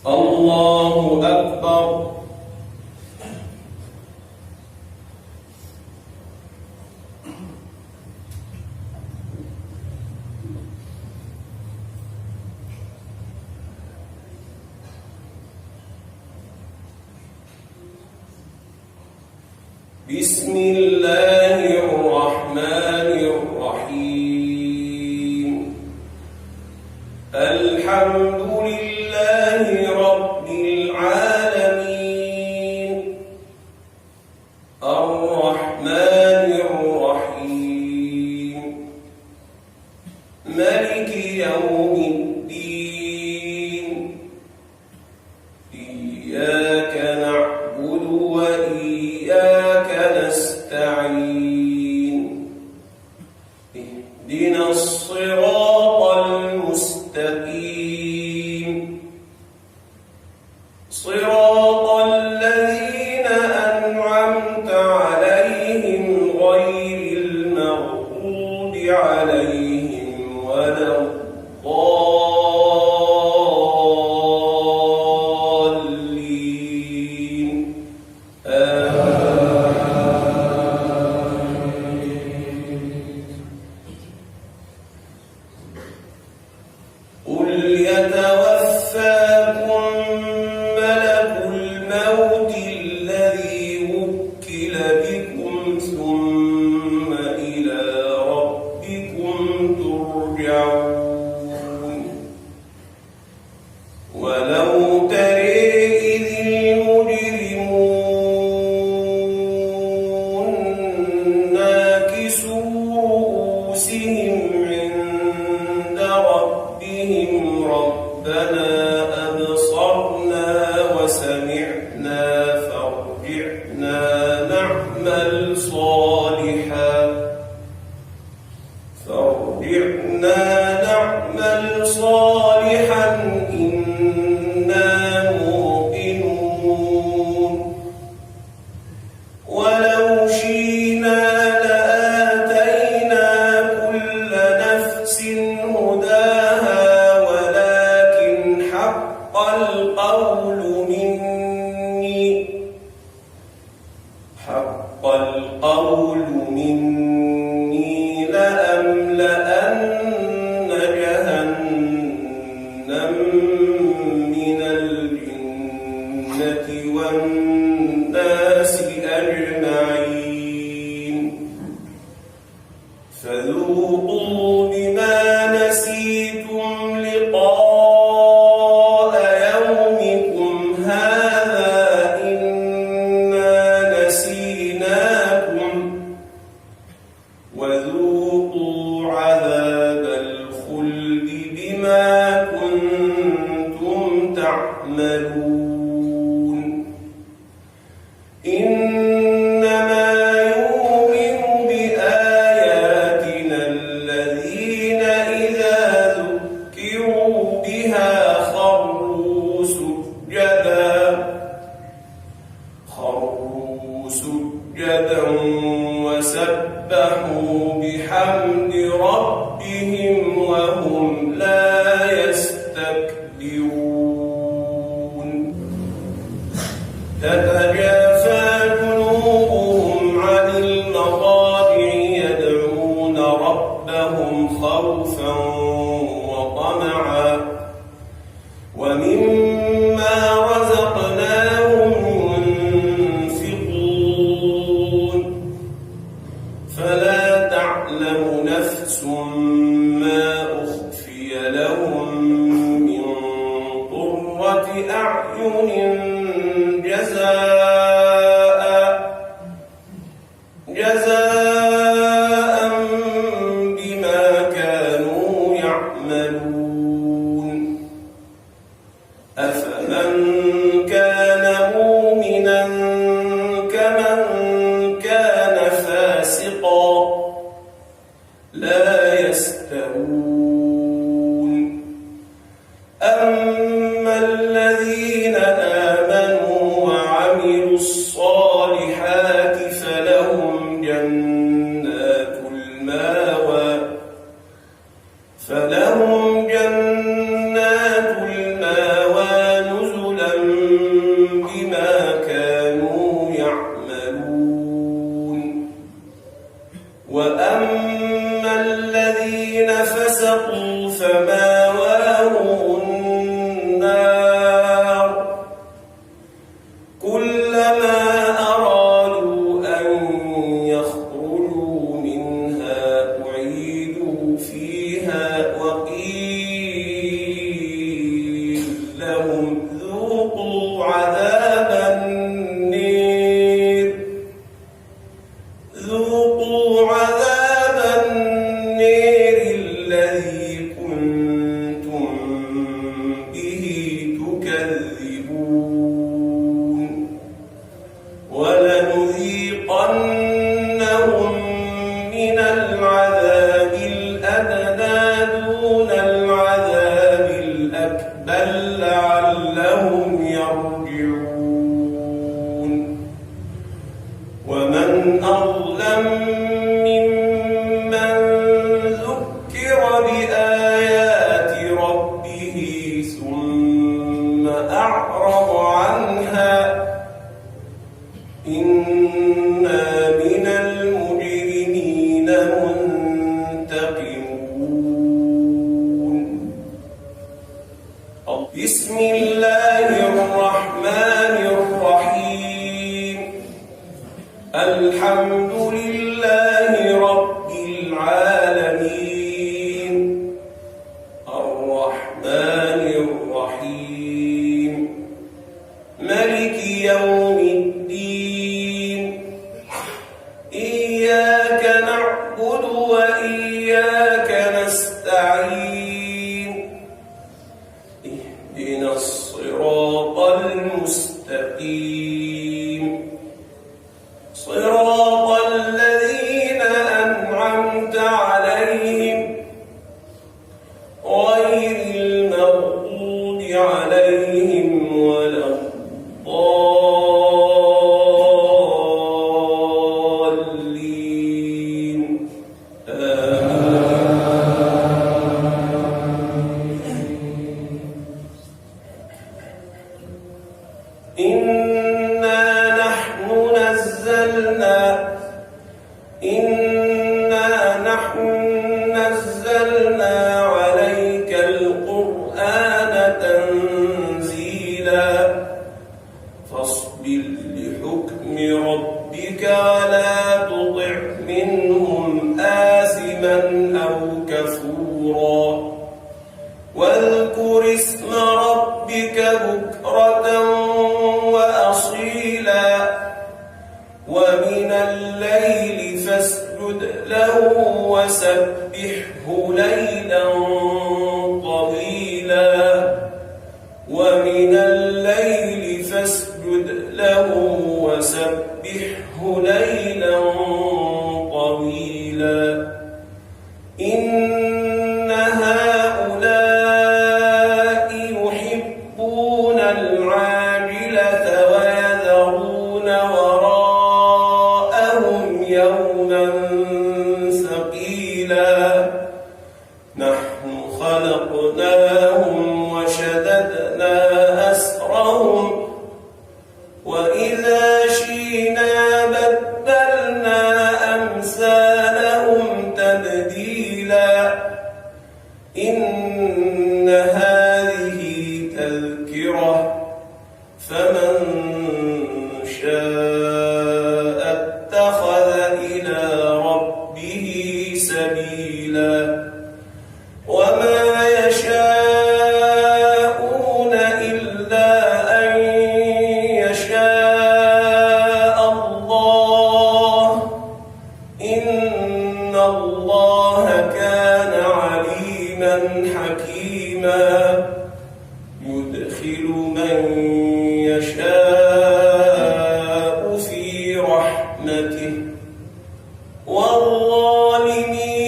الله أكبر. بسم الله الرحمن الرحيم. الحمد لله رب العالمين، الرحمن الرحيم، مالك يوم الدين، إياك نعبد وإياك نستعين، اهدنا الصراط المستقيم، صراط الذين أنعمت عليهم غير المغضوب عليهم ولا الضالين. قل يتوفاكم ملك الموت الذي وكل بكم ثم إلى ربكم ترجعون. ولو ترى إذ المجرمون ناكسوا رؤوسهم عند ربهم ربنا أبصرنا وسمعنا فارجعنا نعمل صالحا إنا موقنون. ولو شئنا لآتينا كل نفس هداها ولكن حق القول مني لأملأن جهنم من الجنة والناس أجمعين. فذوقوا بما نسيتم لقاء يومكم هذا إنا نسيناكم وذوقوا عذاب الخلد بما كنتم تعملون. إنما يؤمن بآياتنا الذين إذا ذكروا بها خروا سجدا وسبحوا بحمد ربهم وهم لا يستكبرون. تتجافى جنوبهم عن المضاجع يدعون ربهم خوفا وطمعا ومما رزقناهم ينفقون. فلا تعلم نفس ما أخفي لهم من قرة أعين جزاء بما كانوا يعملون. أفمن كان مؤمنا كمن كان فاسقا لا يستوون. أما الذين آمنوا وعملوا الصالحات فلهم جنات المأوى نزلا به تكذبون ولنذيقنهم من العذاب الأدنى دون العذاب الأكبر لعلهم يرجعون ومن أظلم ممن ذكر بآيات ربه ثم أعرض عنها إنا من المجرمين منتقمون بسم الله الرحمن الرحيم الحمد لله رب العالمين الرحمن الرحيم ملك يوم الدين إياك نعبد وإياك نستعين اهدنا الصراط المستقيم صراط الذين أنعمت عليهم غير المغضوب عليهم ولا الضالين إنا نحن نزلنا عليك القرآن تنزيلا فاصبر لحكم ربك ولا تطع منهم آثما أو كفورا واذكر اسم ربك بكرة وأصيلا ومن الليل فاسجد له وسبحه ليلا طويلا ومن الليل فاسجد له وسبحه ليلا طويلا إن هؤلاء يحبون العاجلة ويذرون وراءهم يوما ثقيلا نحن خلقناهم وشددنا أسرهم وإذا شئنا بدلنا أمثالهم تبديلا إن هذه تذكرة فمن شاء اتخذ إلى ربه سبيلا وما يشاءون إلا أن يشاء الله إن الله كان عليما حكيما يدخل من يشاء في رحمته والظالمين